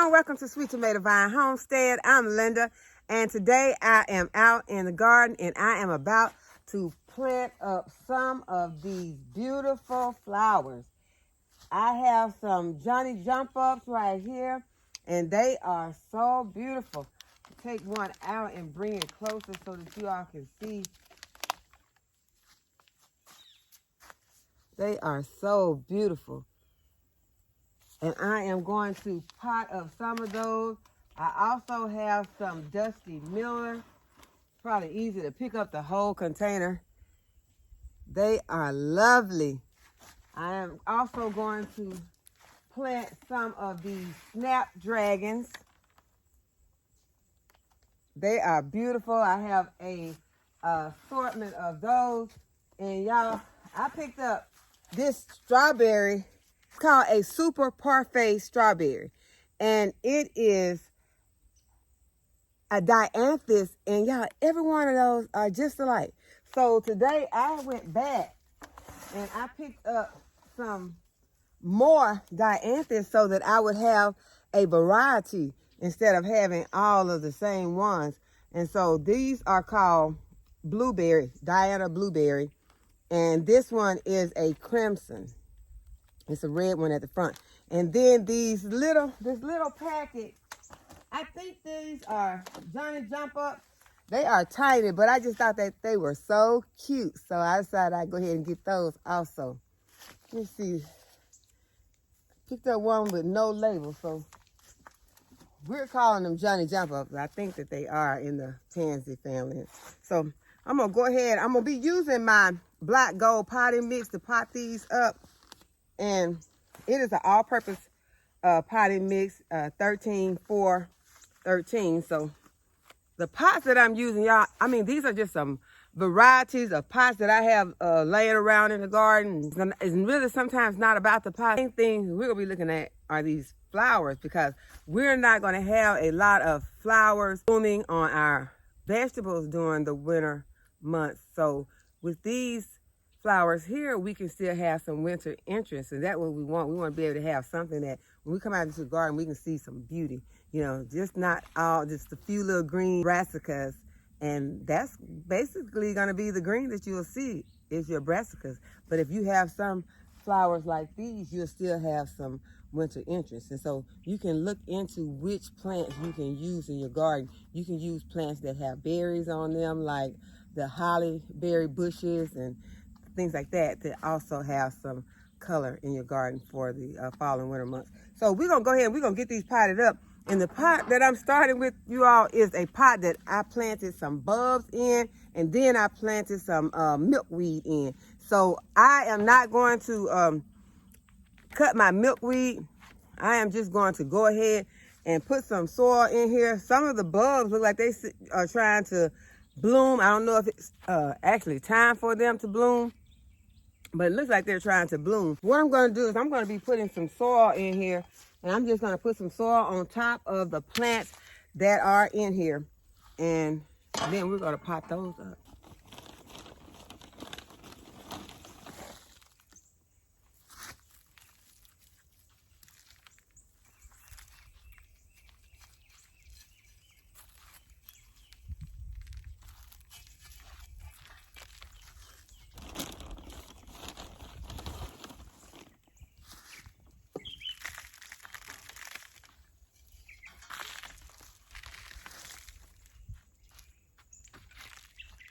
Everyone, welcome to Sweet Tomato Vine Homestead. I'm Linda, and today I am out in the garden and I am about to plant up some of these beautiful flowers. I have some Johnny Jump Ups right here, and they are so beautiful. Take one out and bring it closer so that you all can see. They are so beautiful. And I am going to pot up some of those. I also have some Dusty Miller. Probably easy to pick up the whole container. They are lovely. I am also going to plant some of these Snapdragons. They are beautiful. I have a assortment of those. And y'all, I picked up this strawberry. It's called a Super Parfait strawberry. And it is a dianthus. And y'all, every one of those are just alike. So today I went back and I picked up some more dianthus so that I would have a variety instead of having all of the same ones. And so these are called blueberry, Diana blueberry. And this one is a crimson. It's a red one at the front. And then this little packet, I think these are Johnny Jump Ups. They are tiny, but I just thought that they were so cute. So I decided I'd go ahead and get those also. Let's see. Picked up one with no label, so we're calling them Johnny Jump Ups. I think that they are in the pansy family. So I'm gonna go ahead. I'm gonna be using my black gold potting mix to pot these up, and it is an all-purpose potting mix, 13-4-13. So the pots that I'm using, y'all, I mean, these are just some varieties of pots that I have laying around in the garden. It's really sometimes not about the pot. The main thing we're gonna be looking at are these flowers, because we're not gonna have a lot of flowers blooming on our vegetables during the winter months. So with these flowers here, we can still have some winter interest, and that's what we want. We want to be able to have something that when we come out into the garden, we can see some beauty. You know, just not all, just a few little green brassicas. And that's basically going to be the green that you'll see is your brassicas. But if you have some flowers like these, you'll still have some winter interest. And so you can look into which plants you can use in your garden. You can use plants that have berries on them, like the holly berry bushes and things like that, that also have some color in your garden for the fall and winter months. So we're going to go ahead and we're going to get these potted up. And the pot that I'm starting with, you all, is a pot that I planted some bulbs in, and then I planted some milkweed in. So I am not going to cut my milkweed. I am just going to go ahead and put some soil in here. Some of the bulbs look like they are trying to bloom. I don't know if it's actually time for them to bloom, but it looks like they're trying to bloom. What I'm going to do is I'm going to be putting some soil in here, and I'm just going to put some soil on top of the plants that are in here, and then we're going to pot those up.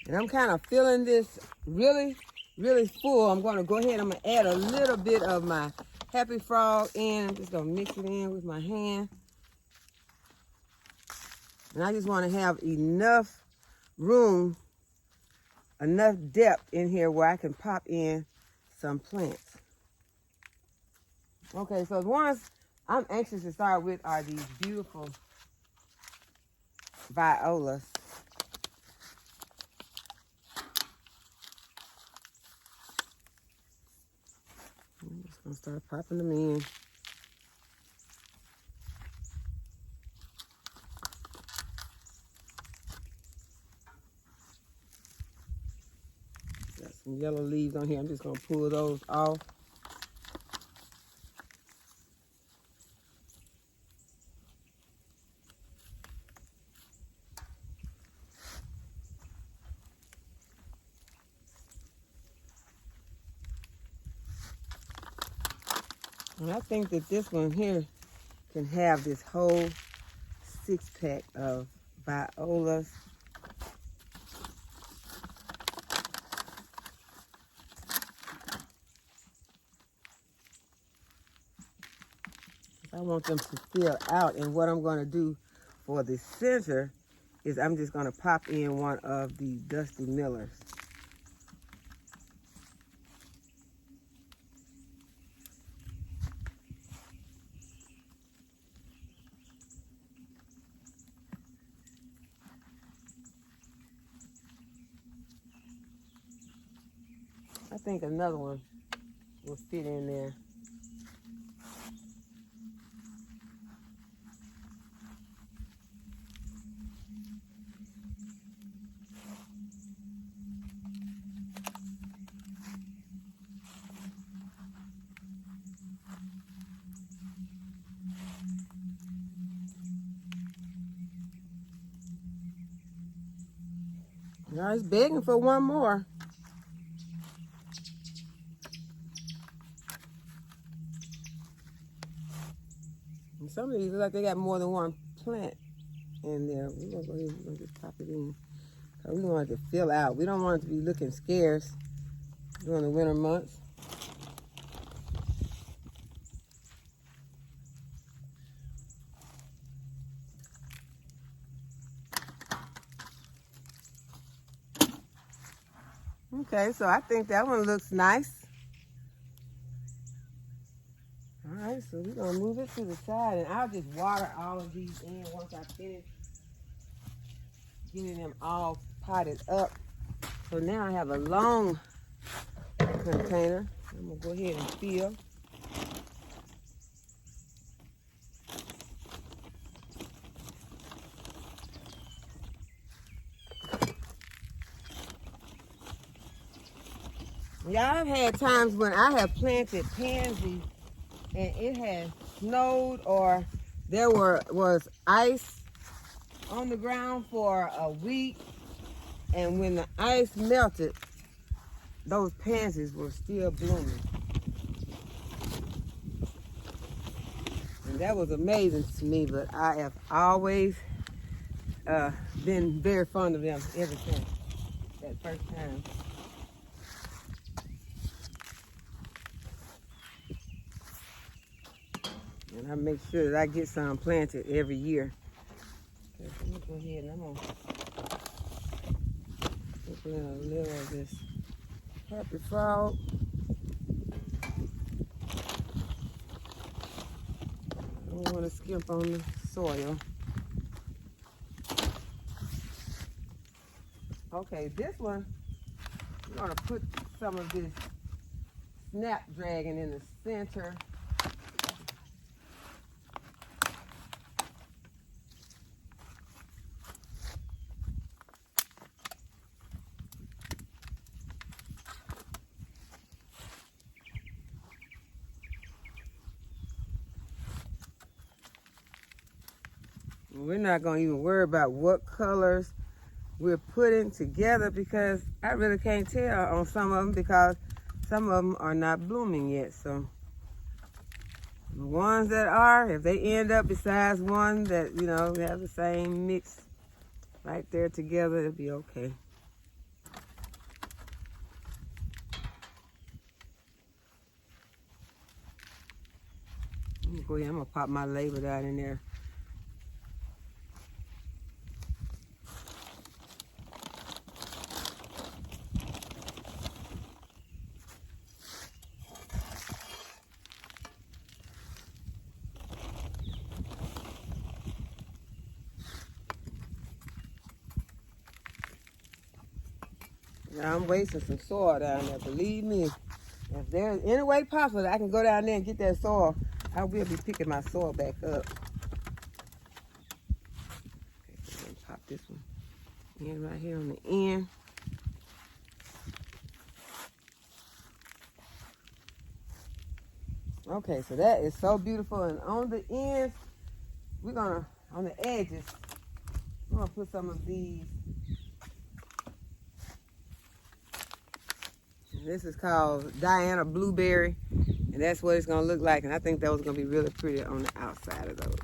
And I'm kind of feeling this really, really full. I'm going to go ahead, I'm going to add a little bit of my Happy Frog in. I'm just going to mix it in with my hand. And I just want to have enough room, enough depth in here where I can pop in some plants. Okay, so the ones I'm anxious to start with are these beautiful violas. I'm just gonna start popping them in. Got some yellow leaves on here. I'm just gonna pull those off. And I think that this one here can have this whole 6-pack of violas. I want them to fill out, and what I'm going to do for the center is I'm just going to pop in one of the Dusty Millers. I think another one will fit in there. I was begging for one more. And some of these look like they got more than one plant in there. We're gonna go ahead and just pop it in. Cause we want it to fill out. We don't want it to be looking scarce during the winter months. Okay, so I think that one looks nice. All right, so we're gonna move it to the side, and I'll just water all of these in once I finish getting them all potted up. So now I have a long container. I'm gonna go ahead and fill. Yeah, I've had times when I have planted pansies and it has snowed or there was ice on the ground for a week, and when the ice melted, those pansies were still blooming. And that was amazing to me, but I have always been very fond of them ever since that first time. And I make sure that I get some planted every year. Okay, so I'm gonna go ahead and I'm gonna put in a little of this Happy Frog. I don't want to skimp on the soil. Okay, this one, we're gonna put some of this Snapdragon in the center. We're not going to even worry about what colors we're putting together because I really can't tell on some of them because some of them are not blooming yet. So the ones that are, if they end up besides one that, you know, have the same mix right there together, it'll be okay. Go ahead, I'm going to pop my label down in there. Now I'm wasting some soil down there. Believe me, if there's any way possible that I can go down there and get that soil, I will be picking my soil back up. Okay, so I'm gonna pop this one in right here on the end. Okay, so that is so beautiful. And on the ends, we're gonna, on the edges, we're gonna put some of these. This is called Diana Blueberry. And that's what it's gonna look like. And I think those are gonna be really pretty on the outside of those.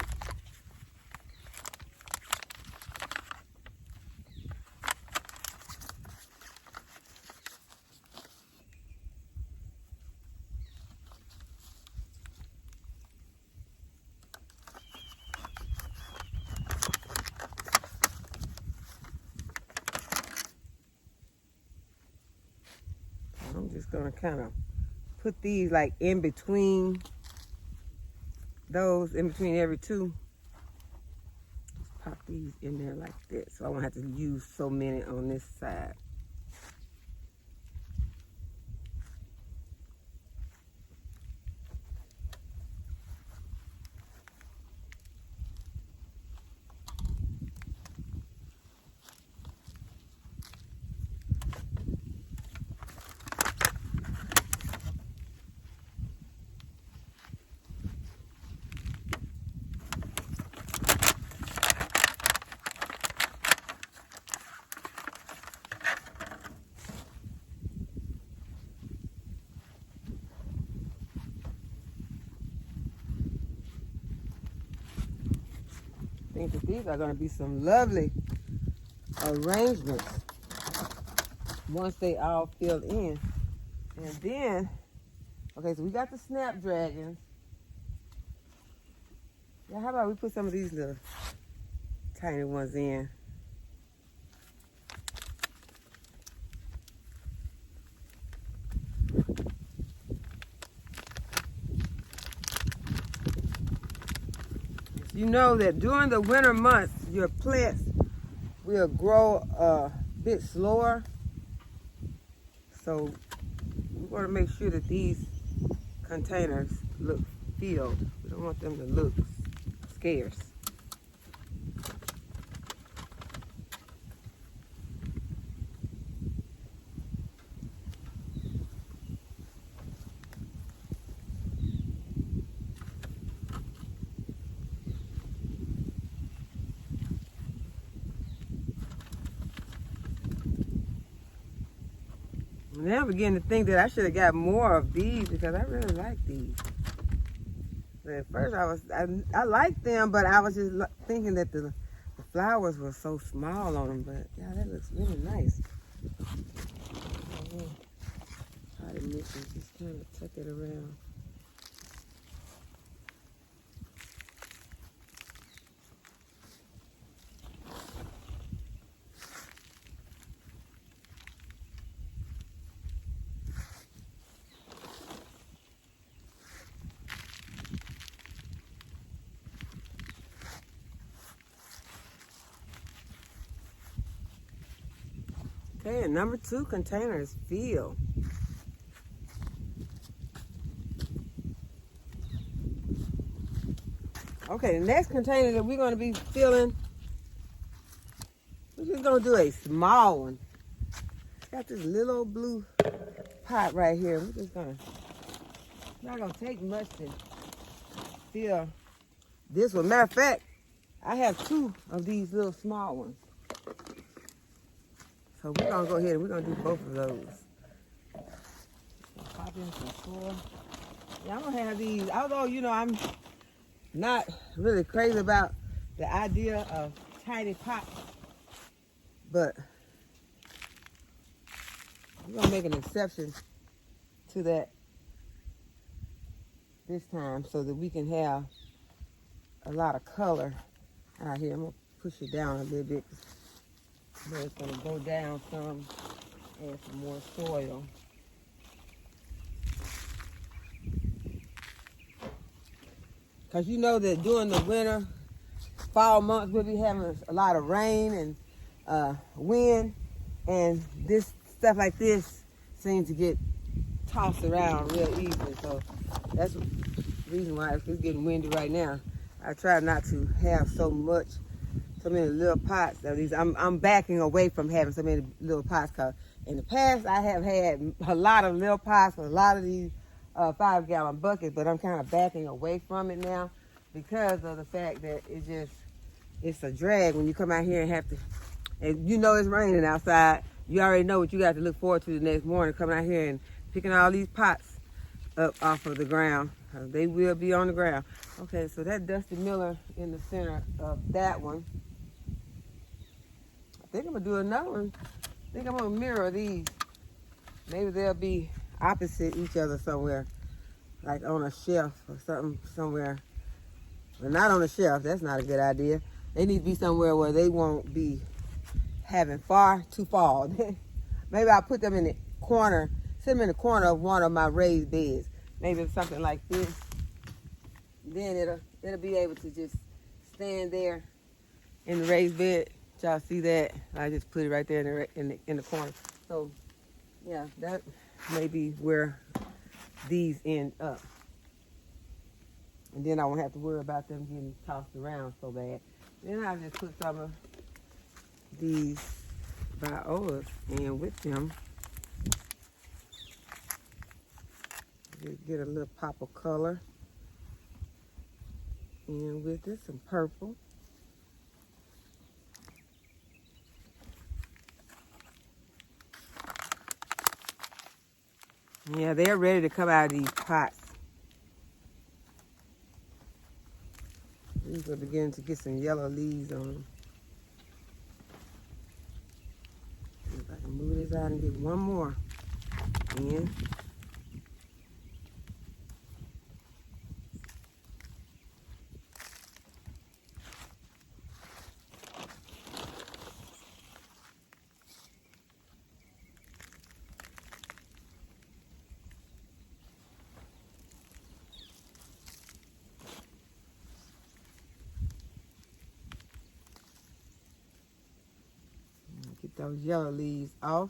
I'm just gonna kind of put these like in between those, in between every two. Just pop these in there like this, so I won't have to use so many on this side. I think that these are going to be some lovely arrangements once they all fill in. And then, okay, so we got the snapdragons. Yeah, how about we put some of these little tiny ones in? You know that during the winter months, your plants will grow a bit slower. So we want to make sure that these containers look filled. We don't want them to look scarce. Now I'm beginning to think that I should have got more of these because I really like these. But at first I liked them, but I was just thinking that the flowers were so small on them. But yeah, that looks really nice. Try to mix it, just kind of tuck it around. Okay, and number 2 container is filled. Okay, the next container that we're going to be filling, we're just going to do a small one. Got this little old blue pot right here. We're just going to, not going to take much to fill this one. Matter of fact, I have 2 of these little small ones. So we're going to go ahead and we're going to do both of those. Pop in some soil. Yeah, I'm going to have these, although, you know, I'm not really crazy about the idea of tiny pots, but we're going to make an exception to that this time so that we can have a lot of color out here. I'm going to push it down a little bit. But it's going to go down some, add some more soil. Because you know that during the winter, fall months, we'll be having a lot of rain and wind. And this stuff like this seems to get tossed around real easily. So that's the reason why it's getting windy right now. I try not to have so many little pots. I'm backing away from having so many little pots because in the past I have had a lot of little pots with a lot of these 5-gallon buckets, but I'm kind of backing away from it now because of the fact that it's a drag when you come out here and have to, and you know it's raining outside. You already know what you got to look forward to the next morning, coming out here and picking all these pots up off of the ground. They will be on the ground. Okay, so that Dusty Miller in the center of that one. I think I'm gonna do another one. I think I'm gonna mirror these. Maybe they'll be opposite each other somewhere, like on a shelf or something somewhere. But not on a shelf, that's not a good idea. They need to be somewhere where they won't be having far to fall. Maybe I'll put them in the corner, sit them in the corner of one of my raised beds. Maybe it's something like this. Then it'll be able to just stand there in the raised bed. Y'all see that? I just put it right there in the corner. So yeah, that may be where these end up. And then I won't have to worry about them getting tossed around so bad. Then I'll just put some of these violas in with them. Just get a little pop of color. And with this, some purple. Yeah, they're ready to come out of these pots. These are beginning to get some yellow leaves on them. See if I can move this out and get one more in. Get those yellow leaves off.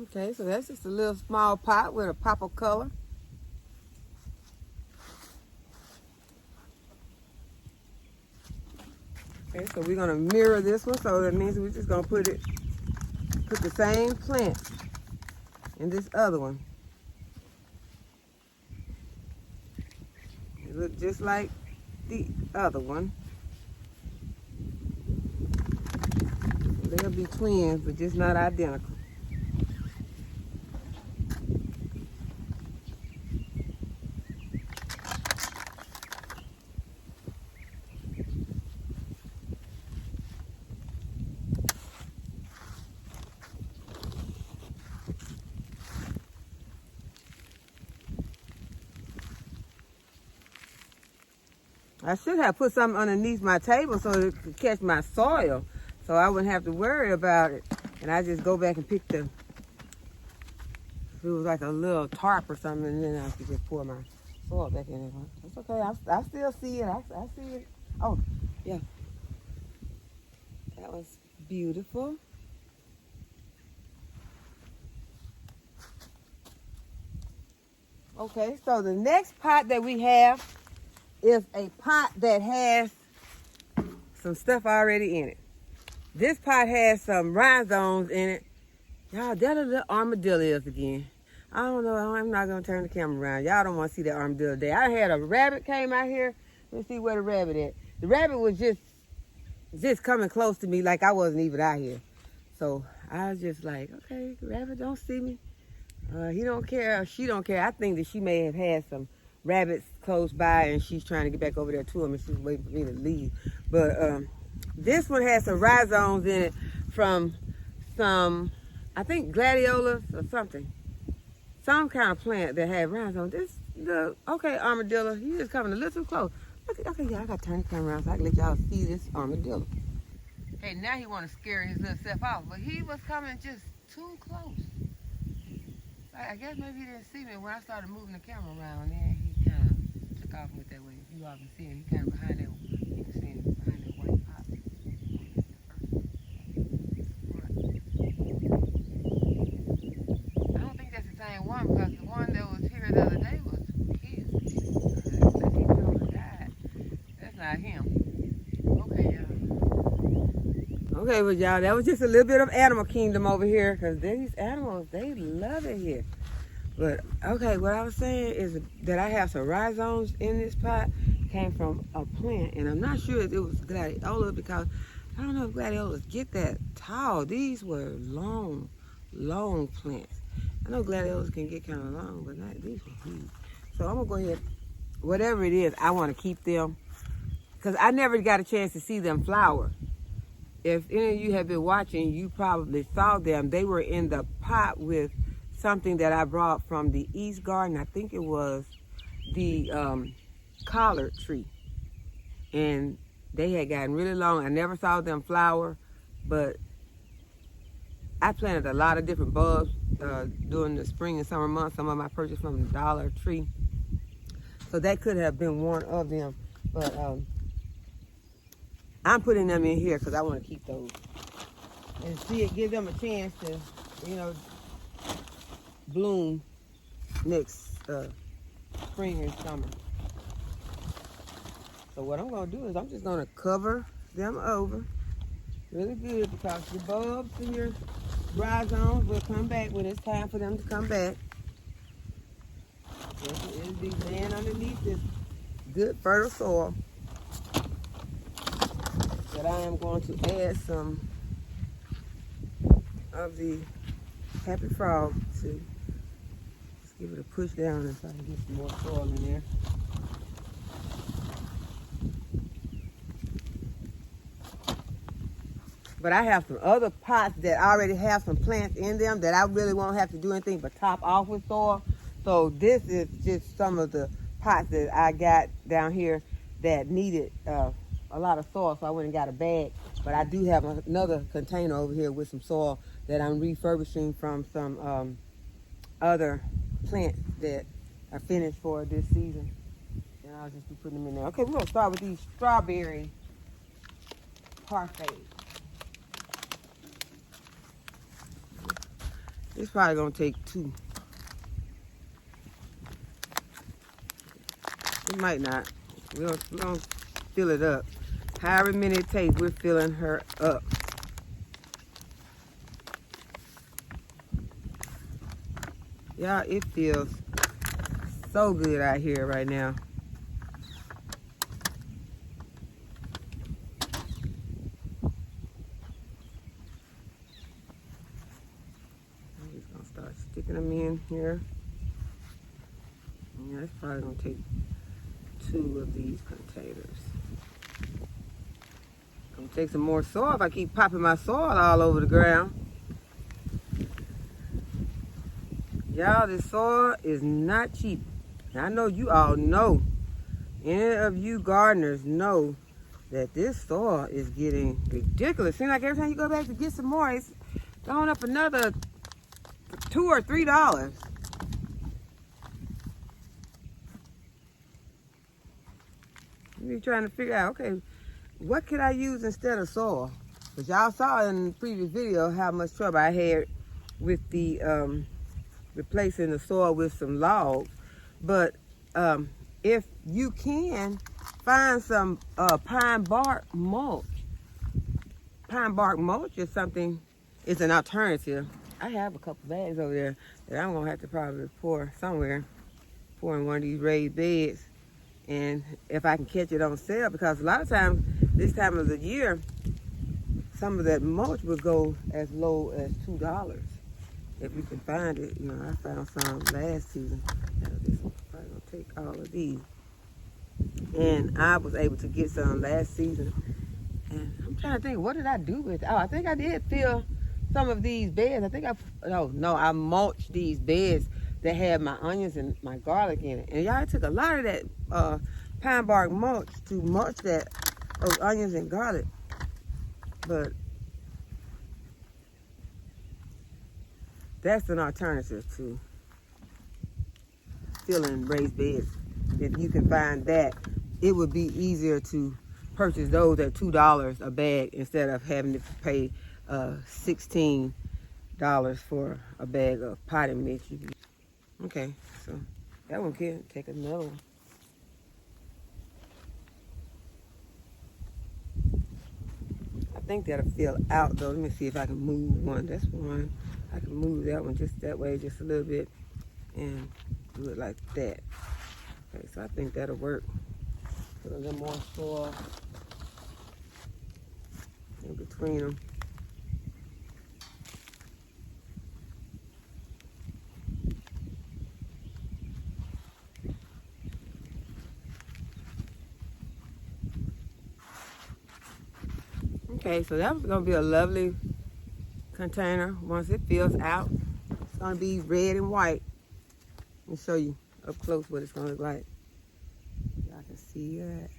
Okay, so that's just a little small pot with a pop of color. Okay, so we're gonna mirror this one, so that means we're just gonna put the same plant in this other one. It looks just like the other one. They'll be twins, but just not identical. I should have put something underneath my table so it could catch my soil, so I wouldn't have to worry about it. And I just go back and pick if it was like a little tarp or something, and then I could just pour my soil back in it. It's okay, I still see it, I see it. Oh, yeah. That was beautiful. Okay, so the next pot that we have is a pot that has some stuff already in it. This pot has some rhizomes in it. Y'all, that a little armadillo again. I don't know, I'm not gonna turn the camera around. Y'all don't wanna see that armadillo day. I had a rabbit came out here. Let's see where the rabbit at. The rabbit was just coming close to me like I wasn't even out here. So I was just like, okay, the rabbit don't see me. He don't care, or she don't care. I think that she may have had some rabbits close by and she's trying to get back over there to them and she's waiting for me to leave. But this one has some rhizomes in it from some, I think gladiolas or something. Some kind of plant that had rhizomes. Okay, armadillo, you just coming a little too close. Okay, yeah, I gotta turn the camera around so I can let y'all see this armadillo. Hey, now he wanna scare his little self off, but he was coming just too close. I guess maybe he didn't see me when I started moving the camera around. Then he kind of took off with that way. You all can see him. He kind of behind that. You can see him behind that white pot. I don't think that's the same one because the one that was here the other day was his. That he totally died. That's not him. Okay, y'all. Okay, but y'all, that was just a little bit of animal kingdom over here because these animals, they love it here. But okay, what I was saying is that I have some rhizomes in this pot. Came from a plant, and I'm not sure if it was gladiola because I don't know if gladiolas get that tall. These were long plants. I know gladiolas can get kind of long, but not these were huge. So I'm gonna go ahead, whatever it is, I want to keep them because I never got a chance to see them flower. If any of you have been watching, you probably saw them. They were in the pot with something that I brought from the East Garden. I think it was the collard tree. And they had gotten really long. I never saw them flower, but I planted a lot of different bulbs during the spring and summer months. Some of them I purchased from the Dollar Tree. So that could have been one of them. But I'm putting them in here because I want to keep those. And see it, give them a chance to, you know, bloom next spring and summer. So what I'm going to do is I'm just going to cover them over really good because the bulbs and your rhizomes will come back when it's time for them to come back. It'll be laying underneath this good fertile soil that I am going to add some of the Happy Frog to. Let's give it a push down and try to get some more soil in there. But I have some other pots that already have some plants in them that I really won't have to do anything but top off with soil. So this is just some of the pots that I got down here that needed a lot of soil, so I went and got a bag. But I do have another container over here with some soil that I'm refurbishing from some other plants that are finished for this season. And I'll just be putting them in there. Okay, we're going to start with these strawberry parfaits. It's probably going to take 2. It might not. We're going to fill it up. However many it takes, we're filling her up. Y'all, it feels so good out here right now. I'm just going to start sticking them in here. Yeah, it's probably going to take 2 of these containers. I'm going to take some more soil if I keep popping my soil all over the ground. Y'all, this soil is not cheap. I know you all know. Any of you gardeners know that this soil is getting ridiculous. Seems like every time you go back to get some more, it's going up another $2 or $3. You're trying to figure out, okay, what could I use instead of soil? Because y'all saw in the previous video how much trouble I had with the replacing the soil with some logs. But if you can find some pine bark mulch. Pine bark mulch is something, it's an alternative. I have a couple bags over there that I'm gonna have to probably pour somewhere, pour in one of these raised beds. And if I can catch it on sale, because a lot of times this time of the year, some of that mulch will go as low as $2. If you can find it, you know, I found some last season. This one's probably gonna take all of these. And I was able to get some last season. And I'm trying to think, what did I do with it? Oh, I think I did fill some of these beds. I think I mulched these beds that had my onions and my garlic in it. And y'all, it took a lot of that pine bark mulch to mulch those onions and garlic. But that's an alternative to filling raised beds. If you can find that, it would be easier to purchase those at $2 a bag instead of having to pay $16 for a bag of potting mix. Okay, so that one can take another one. I think that'll fill out though. Let me see if I can move one. That's one. I can move that one just that way, just a little bit. and do it like that. Okay, so I think that'll work. Put a little more soil in between them. Okay, so that was gonna be a lovely container. Once it fills out, it's gonna be red and white. Let me show you up close what it's gonna look like. Y'all can see that.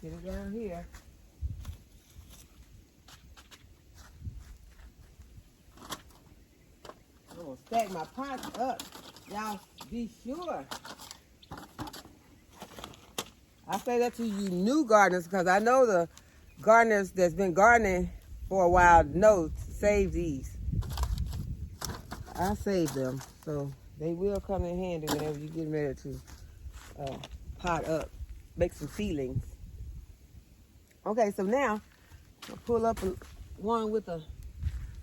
Get it down here. I'm gonna stack my pots up. Y'all be sure. I say that to you new gardeners because I know the gardeners that's been gardening for a while know to save these. I save them, so they will come in handy whenever you get ready to pot up, make some seedlings. Okay, so now I'll pull up one with a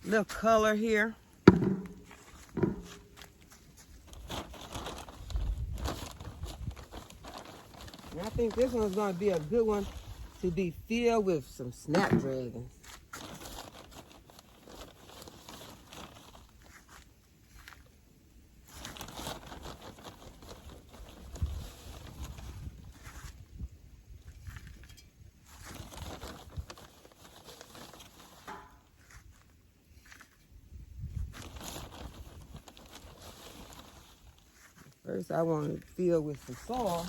little color here. And I think this one's going to be a good one to be filled with some snapdragons. First, I want to fill with some soil.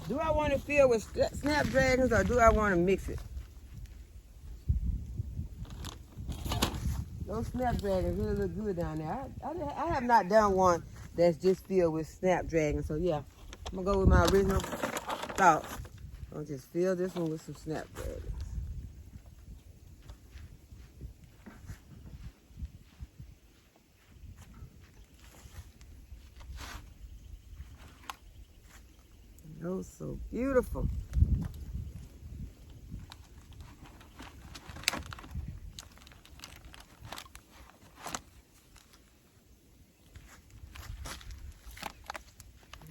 Do I want to fill with snapdragons or do I want to mix it? Those snapdragons really look good down there. I have not done one that's just filled with snapdragons. So yeah, I'm going to go with my original thought. I'll just fill this one with some snapdragons. Oh, so beautiful.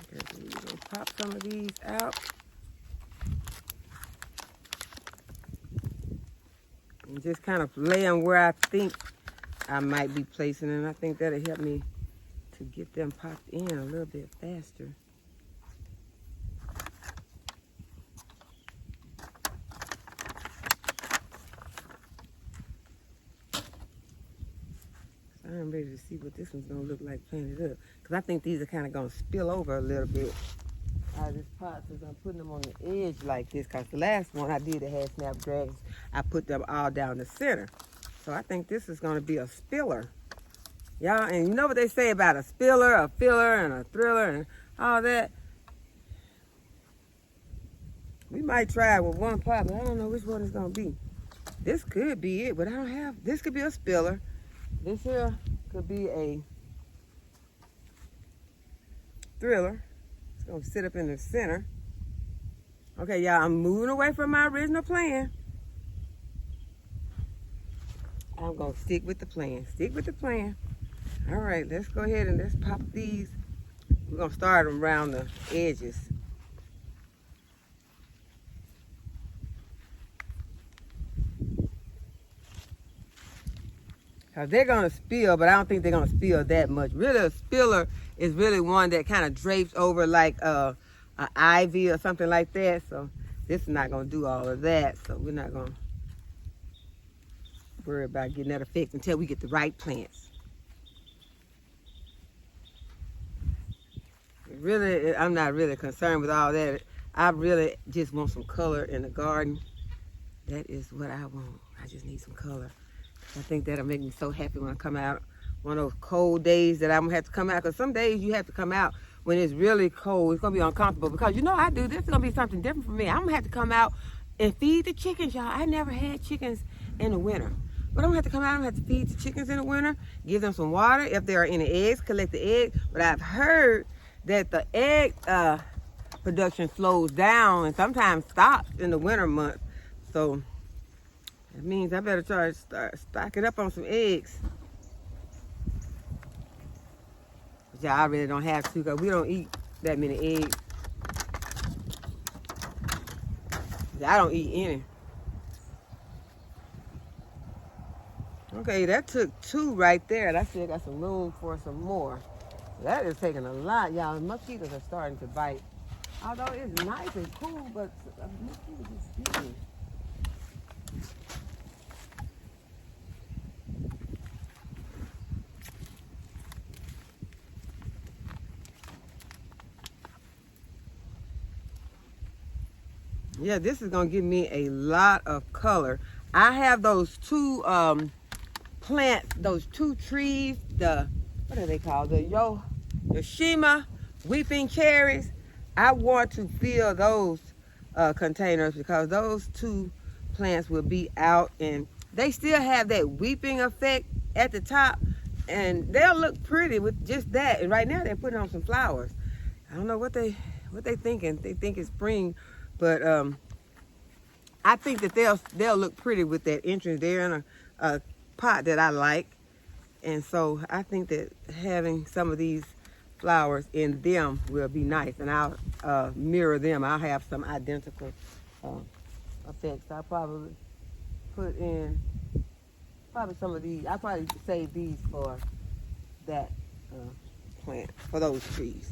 Okay, so we're gonna pop some of these out. And just kind of lay them where I think I might be placing them. I think that'll help me to get them popped in a little bit faster. I'm ready to see what this one's gonna look like planted up. Because I think these are kind of gonna spill over a little bit out of this pot since I'm putting them on the edge like this. Because the last one I did that had snapdragons, I put them all down the center. So I think this is gonna be a spiller. Y'all, and you know what they say about a spiller, a filler, and a thriller, and all that? We might try it with one pot, but I don't know which one it's gonna be. This could be it, but I don't have, this could be a spiller. This here could be a thriller. It's gonna sit up in the center. Okay, y'all, I'm moving away from my original plan. I'm gonna stick with the plan. Stick with the plan. All right, let's go ahead and let's pop these. We're gonna start them around the edges. Cause they're gonna spill, but I don't think they're gonna spill that much. Really, a spiller is really one that kind of drapes over like an ivy or something like that. So this is not gonna do all of that. So we're not gonna worry about getting that effect until we get the right plants. Really, I'm not really concerned with all that. I really just want some color in the garden. That is what I want. I just need some color. I think that'll make me so happy when I come out one of those cold days that I'm gonna have to come out. Because some days you have to come out when it's really cold. It's gonna be uncomfortable because you know I do. This is gonna be something different for me. I'm gonna have to come out and feed the chickens, y'all. I never had chickens in the winter. But I'm gonna have to come out and have to feed the chickens in the winter, give them some water. If there are any eggs, collect the eggs. But I've heard that the egg production slows down and sometimes stops in the winter months. So that means I better start stocking up on some eggs. Which I really don't have to because we don't eat that many eggs. I don't eat any. Okay, that took 2 right there. And I still got some room for some more. That is taking a lot, y'all. Mosquitoes are starting to bite. Although it's nice and cool, but mosquitoes is stinging. Yeah, this is gonna give me a lot of color. I have those 2 plants, those 2 trees, what are they called? The Yoshima weeping cherries. I want to fill those containers because those 2 plants will be out and they still have that weeping effect at the top and they'll look pretty with just that. And right now they're putting on some flowers. I don't know what they thinking. They think it's spring, but I think that they'll look pretty with that entrance there in a pot that I like. And so I think that having some of these flowers in them will be nice. And I'll mirror them. I'll have some identical effects. I'll probably put in some of these. I'll probably save these for that plant, for those trees.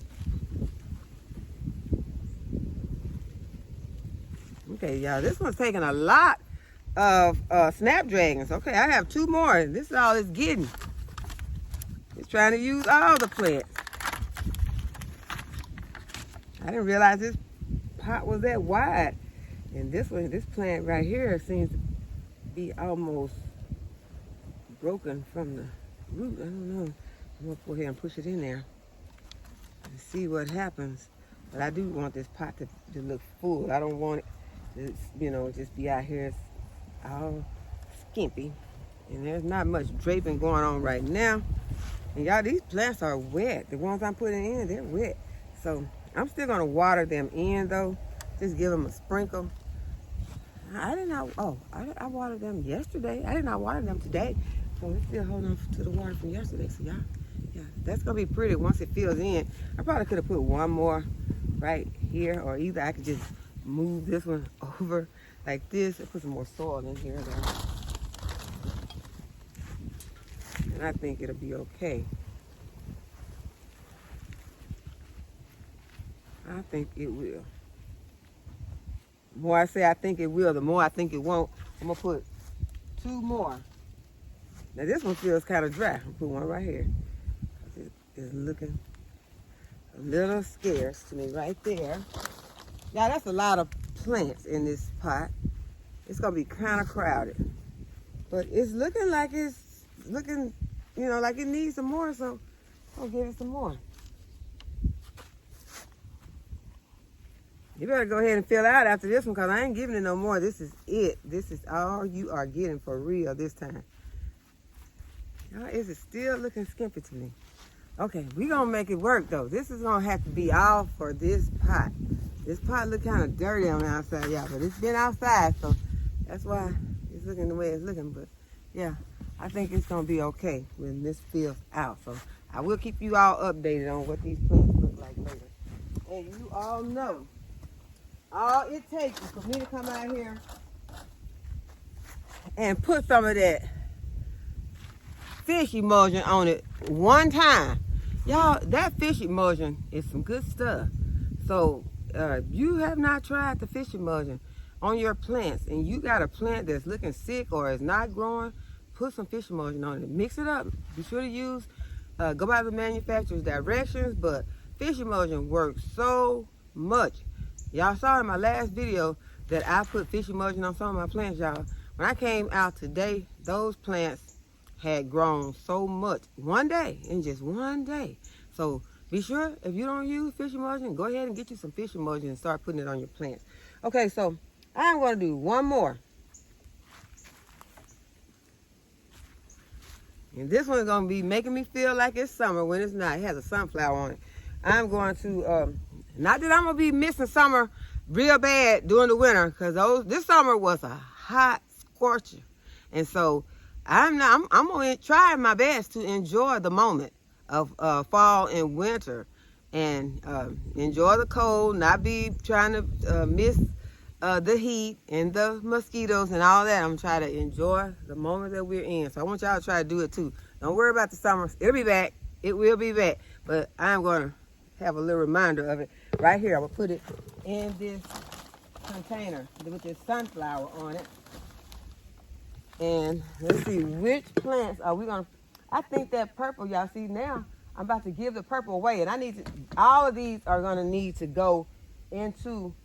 Okay, y'all, this one's taking a lot of snapdragons. Okay, I have 2 more. This is all it's getting. It's trying to use all the plants. I didn't realize this pot was that wide. And this plant right here seems to be almost broken from the root. I don't know. I'm gonna go ahead and push it in there and see what happens. But I do want this pot to look full. I don't want it to, just be out here all skimpy. And there's not much draping going on right now. And y'all, these plants are wet. The ones I'm putting in, they're wet. So I'm still gonna water them in though. Just give them a sprinkle. I watered them yesterday. I did not water them today. So we're still holding on to the water from yesterday. So y'all, yeah, that's gonna be pretty once it fills in. I probably could have put 1 more right here, or either I could just move this one over like this and put some more soil in here though. And I think it'll be okay. I think it will. The more I say I think it will, the more I think it won't. I'm gonna put 2 more. Now this one feels kind of dry. I'll put 1 right here. It's looking a little scarce to me right there. Now that's a lot of plants in this pot. It's gonna be kind of crowded. But it's looking like like it needs some more, so I'll give it some more. You better go ahead and fill out after this one because I ain't giving it no more. This is it. This is all you are getting for real this time. Y'all, is it still looking skimpy to me? Okay, we gonna make it work though. This is gonna have to be all for this pot. This pot look kind of dirty on the outside, y'all, but it's been outside, so that's why it's looking the way it's looking. But yeah, I think it's gonna be okay when this fills out. So I will keep you all updated on what these plants look like later. And you all know, all it takes is for me to come out here and put some of that fish emulsion on it 1 time. Y'all, that fish emulsion is some good stuff. So if you have not tried the fish emulsion on your plants and you got a plant that's looking sick or is not growing, put some fish emulsion on it. Mix it up. Be sure to use, go by the manufacturer's directions, but fish emulsion works so much. Y'all saw in my last video that I put fish emulsion on some of my plants, y'all. When I came out today, those plants had grown so much one day, in just 1 day. So be sure, if you don't use fish emulsion, go ahead and get you some fish emulsion and start putting it on your plants. Okay, so I'm going to do 1 more. And this one's going to be making me feel like it's summer when it's not. It has a sunflower on it. I'm going to Not that I'm gonna be missing summer real bad during the winter, because this summer was a hot scorcher. And so I'm gonna try my best to enjoy the moment of fall and winter, and enjoy the cold, not be trying to miss the heat and the mosquitoes and all that. I'm trying to enjoy the moment that we're in. So I want y'all to try to do it too. Don't worry about the summer. It'll be back. It will be back. But I'm going to have a little reminder of it right here. I'm going to put it in this container with this sunflower on it. And let's see, which plants are we going to... I think that purple, y'all see now, I'm about to give the purple away. And I need to... All of these are going to need to go into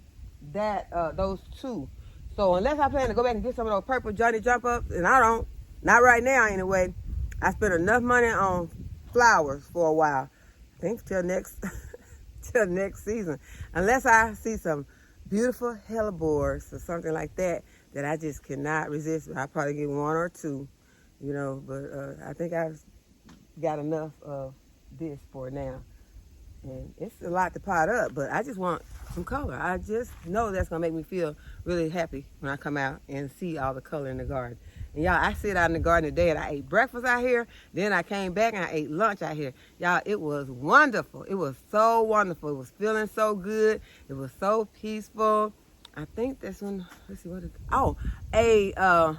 that those two. So unless I plan to go back and get some of those purple Johnny Jump Ups, and I don't, not right now anyway. I spent enough money on flowers for a while. I think till next till next season. Unless I see some beautiful hellebores or something like that I just cannot resist. I'll probably get one or two, you know, but I think I've got enough of this for now. And it's a lot to pot up, but I just want some color. I just know that's going to make me feel really happy when I come out and see all the color in the garden. And y'all, I sit out in the garden today and I ate breakfast out here. Then I came back and I ate lunch out here. Y'all, it was wonderful. It was so wonderful. It was feeling so good. It was so peaceful. I think that's when, let's see, what is, oh, a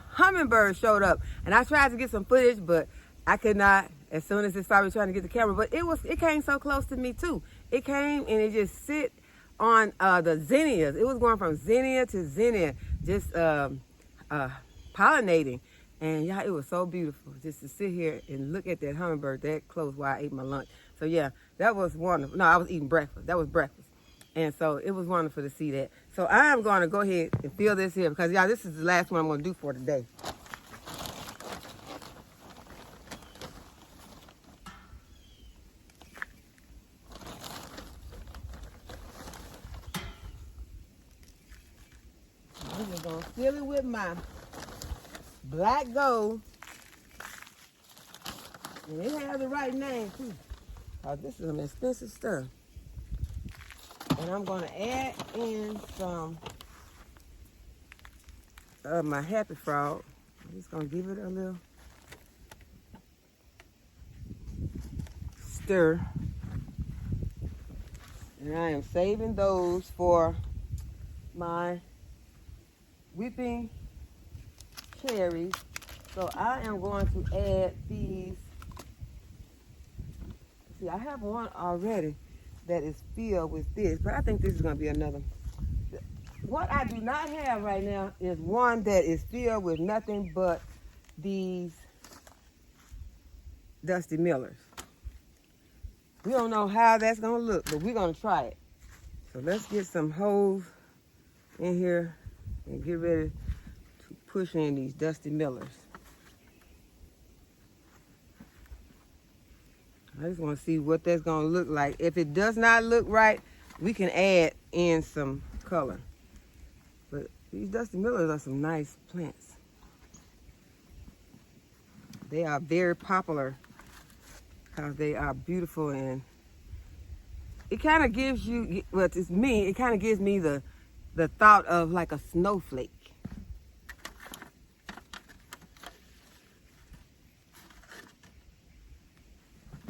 hummingbird showed up. And I tried to get some footage, but I could not. As soon as it started trying to get the camera, but it came so close to me too. It came and it just sit on the zinnias. It was going from zinnia to zinnia, just pollinating. And yeah, it was so beautiful just to sit here and look at that hummingbird that close while I ate my lunch. So yeah, that was wonderful. No, I was eating breakfast. That was breakfast. And so it was wonderful to see that. So I am going to go ahead and fill this here because y'all, this is the last one I'm going to do for today. I'm just going to fill it with my black gold. And it has the right name too. Oh, this is some expensive stuff. And I'm going to add in some of my Happy Frog. I'm just going to give it a little stir. And I am saving those for my whipping cherries. So I am going to add these. See, I have one already that is filled with this, but I think this is going to be another. What I do not have right now is one that is filled with nothing but these Dusty Millers. We don't know how that's going to look, but we're going to try it. So let's get some holes in here and get ready to push in these Dusty Millers. I just want to see what that's going to look like. If it does not look right, we can add in some color. But these Dusty Millers are some nice plants. They are very popular because they are beautiful, and it kind of gives you, well, it's me, it kind of gives me the thought of like a snowflake.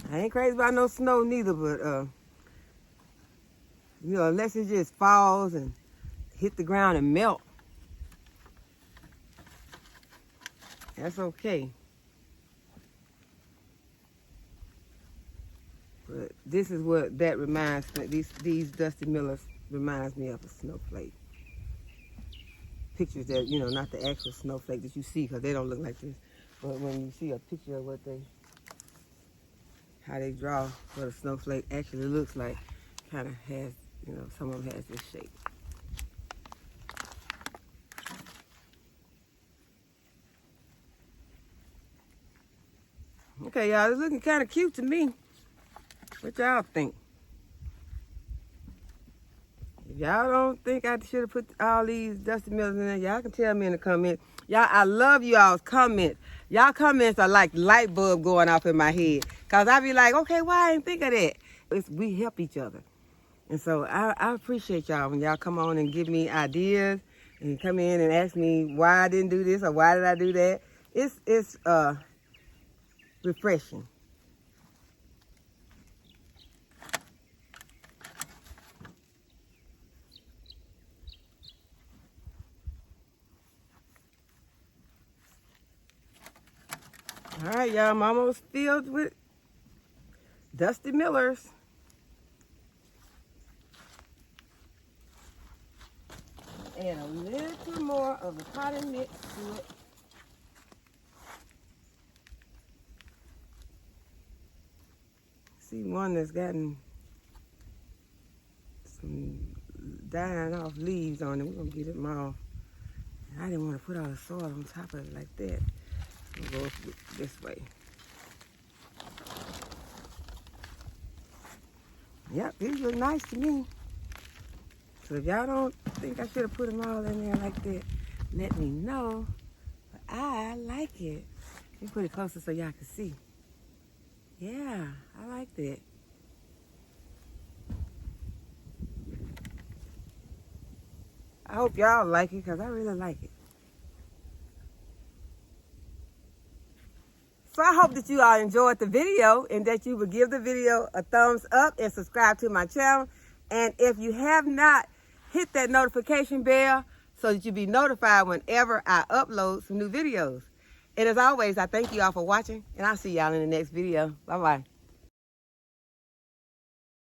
I ain't crazy about no snow neither, but you know, unless it just falls and hit the ground and melt, that's okay. But this is what that reminds me. These Dusty Millers reminds me of a snowflake. Pictures that, you know, not the actual snowflake that you see, because they don't look like this. But when you see a picture of what how they draw what a snowflake actually looks like, kind of has, you know, some of them has this shape. Okay, y'all, it's looking kind of cute to me. What y'all think? If y'all don't think I should have put all these Dusty Millers in there, y'all can tell me in the comments. Y'all, I love y'all's comments. Y'all comments are like light bulb going off in my head. Because I be like, okay, why I didn't think of that? We help each other. And so I appreciate y'all when y'all come on and give me ideas and come in and ask me why I didn't do this or why did I do that. It's refreshing. All right, y'all, I'm almost filled with Dusty Millers. And a little more of the cotton mix to it. See one that's gotten some dying off leaves on it. We're gonna get them off. I didn't want to put all the soil on top of it like that. We'll go this way. Yep, these look nice to me. So if y'all don't think I should have put them all in there like that, let me know. But I like it. Let me put it closer so y'all can see. Yeah, I like that. I hope y'all like it because I really like it. So I hope that you all enjoyed the video and that you would give the video a thumbs up and subscribe to my channel. And if you have not, hit that notification bell so that you'll be notified whenever I upload some new videos. And as always, I thank you all for watching, and I'll see y'all in the next video. Bye-bye.